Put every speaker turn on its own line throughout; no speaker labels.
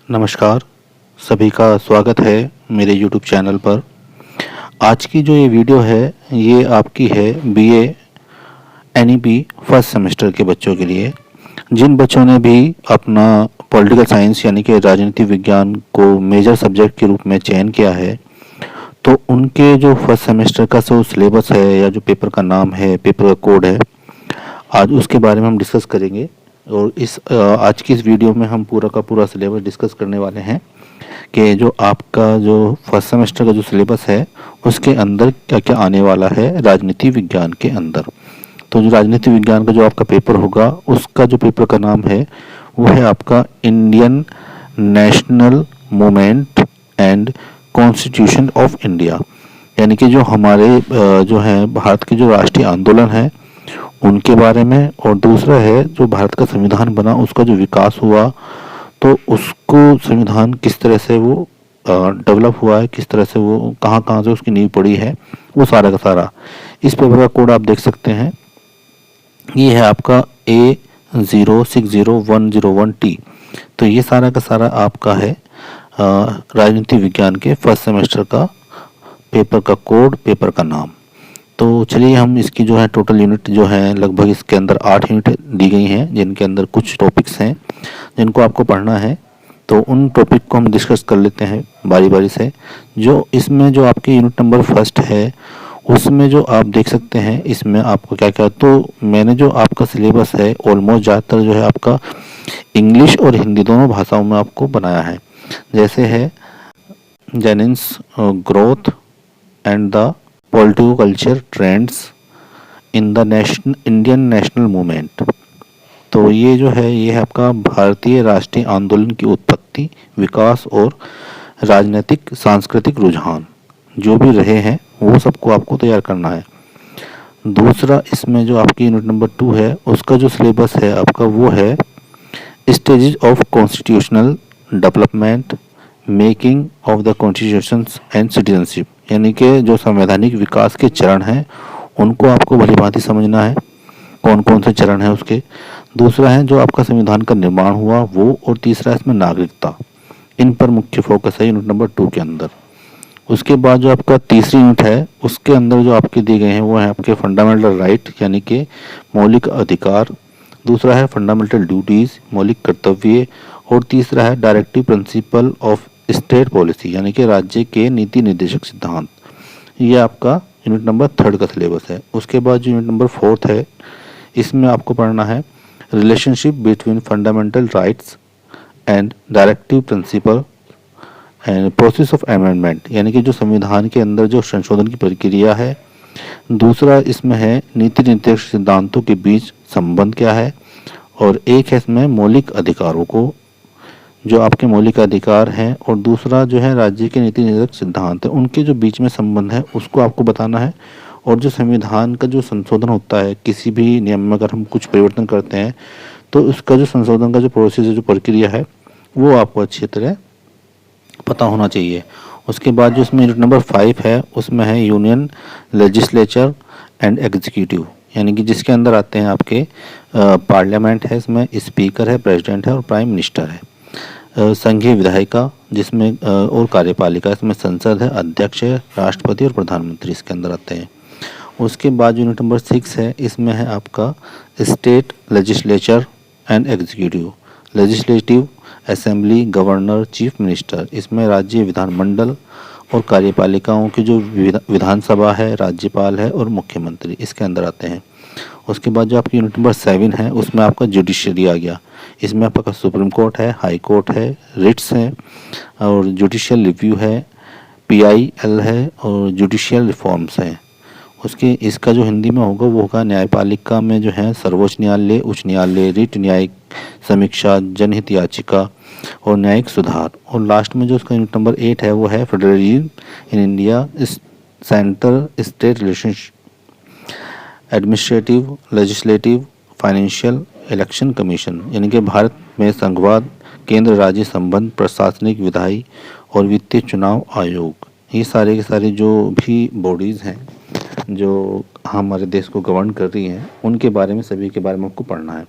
नमस्कार, सभी का स्वागत है मेरे YouTube चैनल पर। आज की जो ये वीडियो है ये आपकी है बीए एनईपी फर्स्ट सेमेस्टर के बच्चों के लिए। जिन बच्चों ने भी अपना पॉलिटिकल साइंस यानी कि राजनीति विज्ञान को मेजर सब्जेक्ट के रूप में चयन किया है, तो उनके जो फर्स्ट सेमेस्टर का जो सिलेबस है या जो पेपर का नाम है, पेपर का कोड है, आज उसके बारे में हम डिस्कस करेंगे। और आज की इस वीडियो में हम पूरा का पूरा सिलेबस डिस्कस करने वाले हैं कि जो आपका जो फर्स्ट सेमेस्टर का जो सिलेबस है उसके अंदर क्या क्या आने वाला है राजनीति विज्ञान के अंदर। तो जो राजनीति विज्ञान का जो आपका पेपर होगा उसका जो पेपर का नाम है वो है आपका Indian national movement and constitution of India, यानी कि जो हमारे जो है भारत के जो राष्ट्रीय आंदोलन है उनके बारे में। और दूसरा है जो भारत का संविधान बना उसका जो विकास हुआ, तो उसको संविधान किस तरह से वो डेवलप हुआ है, किस तरह से वो कहाँ कहाँ से उसकी नींव पड़ी है, वो सारा का सारा इस पेपर का कोड आप देख सकते हैं। ये है आपका A060101T। तो ये सारा का सारा आपका है राजनीति विज्ञान के फर्स्ट सेमेस्टर का पेपर का कोड, पेपर का नाम। तो चलिए हम इसकी जो है टोटल यूनिट जो है लगभग इसके अंदर 8 यूनिट दी गई हैं, जिनके अंदर कुछ टॉपिक्स हैं जिनको आपको पढ़ना है। तो उन टॉपिक को हम डिस्कस कर लेते हैं बारी बारी से। जो इसमें जो आपकी यूनिट नंबर फर्स्ट है उसमें जो आप देख सकते हैं इसमें आपको क्या क्या, तो मैंने जो आपका सिलेबस है ऑलमोस्ट ज़्यादातर जो है आपका इंग्लिश और हिंदी दोनों भाषाओं में आपको बनाया है। जैसे है genesis growth and the political culture trends in the Indian national movement. तो ये जो है ये है आपका भारतीय राष्ट्रीय आंदोलन की उत्पत्ति, विकास और राजनीतिक सांस्कृतिक रुझान जो भी रहे हैं वो सबको आपको तैयार करना है। दूसरा इसमें जो आपकी यूनिट नंबर 2 है उसका जो सिलेबस है आपका वो है stages of constitutional development, making of the constitutions and citizenship, यानी कि जो संवैधानिक विकास के चरण हैं उनको आपको भली भांति समझना है, कौन कौन से चरण हैं उसके। दूसरा है जो आपका संविधान का निर्माण हुआ वो, और तीसरा इसमें नागरिकता। इन पर मुख्य फोकस है यूनिट नंबर 2 के अंदर। उसके बाद जो आपका तीसरी यूनिट है उसके अंदर जो आपके दिए गए हैं वो है आपके फंडामेंटल राइट यानी कि मौलिक अधिकार। दूसरा है फंडामेंटल ड्यूटीज़, मौलिक कर्तव्य। और तीसरा है directive principle of state policy, यानी कि राज्य के नीति निर्देशक सिद्धांत। ये आपका यूनिट नंबर 3 का सिलेबस है। उसके बाद जो यूनिट नंबर 4 है इसमें आपको पढ़ना है relationship between fundamental rights and directive principle and process of amendment, यानी कि जो संविधान के अंदर जो संशोधन की प्रक्रिया है। दूसरा इसमें है नीति निर्देशक सिद्धांतों के बीच संबंध क्या है। और एक है इसमें मौलिक अधिकारों को, जो आपके मौलिक अधिकार हैं, और दूसरा जो है राज्य के नीति निर्देशक सिद्धांत है उनके जो बीच में संबंध है उसको आपको बताना है। और जो संविधान का जो संशोधन होता है, किसी भी नियम में अगर हम कुछ परिवर्तन करते हैं तो उसका जो संशोधन का जो प्रोसेस जो प्रक्रिया है वो आपको अच्छी तरह पता होना चाहिए। उसके बाद जो इसमें यूनिट नंबर 5 है उसमें है यूनियन लेजिस्लेचर एंड एग्जीक्यूटिव, यानी कि जिसके अंदर आते हैं आपके पार्लियामेंट है, इसमें स्पीकर है, प्रेसिडेंट है और प्राइम मिनिस्टर है। संघीय विधायिका जिसमें और कार्यपालिका, इसमें संसद है, अध्यक्ष है, राष्ट्रपति और प्रधानमंत्री इसके अंदर आते हैं। उसके बाद यूनिट नंबर 6 है इसमें है आपका state legislature and executive, legislative assembly, governor, chief minister. इसमें राज्य विधानमंडल और कार्यपालिकाओं की जो विधानसभा है, राज्यपाल है और मुख्यमंत्री इसके अंदर आते हैं। उसके बाद जो आपकी यूनिट नंबर 7 है उसमें आपका जुडिशरी आ गया। इसमें आपका सुप्रीम कोर्ट है, हाई कोर्ट है, रिट्स है और जुडिशियल रिव्यू है, PIL है और जुडिशियल रिफॉर्म्स हैं। उसके इसका जो हिंदी में होगा वो होगा न्यायपालिका में जो है सर्वोच्च न्यायालय, उच्च न्यायालय, रिट, न्यायिक समीक्षा, जनहित याचिका और न्यायिक सुधार। और लास्ट में जो उसका यूनिट नंबर 8 है वो है federalism in India, centre state relationship, administrative, legislative, financial, election commission, यानी कि भारत में संघवाद, केंद्र राज्य संबंध, प्रशासनिक, विधायी और वित्तीय चुनाव आयोग। ये सारे के सारे जो भी बॉडीज़ हैं जो हमारे देश को गवर्न कर रही हैं उनके बारे में, सभी के बारे में आपको पढ़ना है।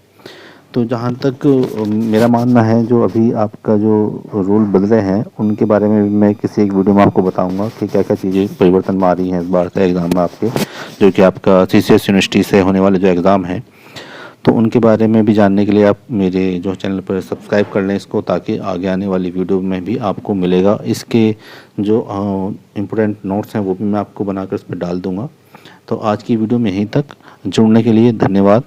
तो जहाँ तक मेरा मानना है, जो अभी आपका जो रूल बदले हैं उनके बारे में मैं किसी एक वीडियो में आपको बताऊंगा कि क्या क्या चीज़ें परिवर्तन में आ रही हैं इस बार का एग्ज़ाम में आपके, जो कि आपका सीसीएस यूनिवर्सिटी से होने वाले जो एग्ज़ाम है। तो उनके बारे में भी जानने के लिए आप मेरे जो चैनल पर सब्सक्राइब कर लें इसको, ताकि आगे आने वाली वीडियो में भी आपको मिलेगा। इसके जो इम्पोर्टेंट नोट्स हैं वो भी मैं आपको बनाकर उस पर डाल दूँगा। तो आज की वीडियो में यहीं तक। जुड़ने के लिए धन्यवाद।